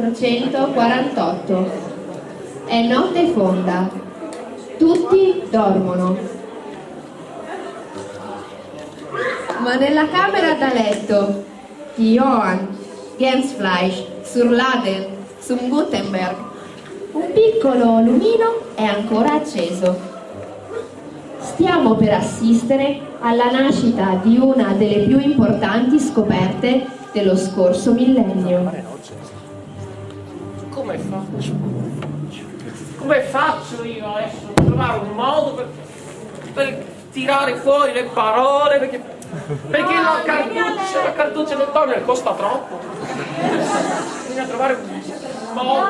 1448. È notte fonda. Tutti dormono. Ma nella camera da letto di Johann Gensfleisch sur Laden zum Gutenberg un piccolo lumino è ancora acceso. Stiamo per assistere alla nascita di una delle più importanti scoperte dello scorso millennio. Come faccio? Come faccio io adesso a trovare un modo per tirare fuori le parole? Perché la cartuccia del toner costa troppo. Bisogna trovare un modo.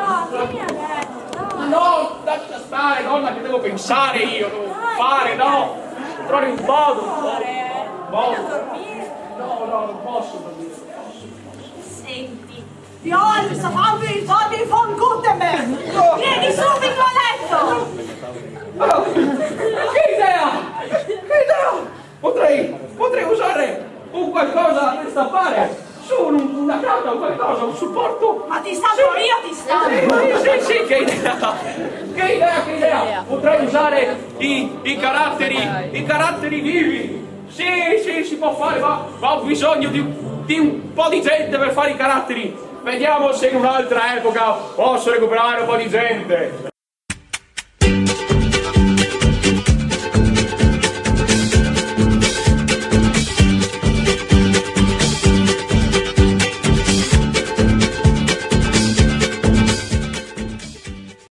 No, lascia stare, donna, che devo pensare io, devo fare, no. Trovare un modo. No, non posso dormire. Senti, Johann von Gutenberg! Vieni subito a letto! Oh, che idea! Potrei usare un qualcosa per stappare su una carta o qualcosa, un supporto. Ma ti stampo io, ti stampo! Sì, che idea! Potrei usare i caratteri vivi. Sì, si può fare, ma ho bisogno di un po' di gente per fare i caratteri. Vediamo se in un'altra epoca posso recuperare un po' di gente.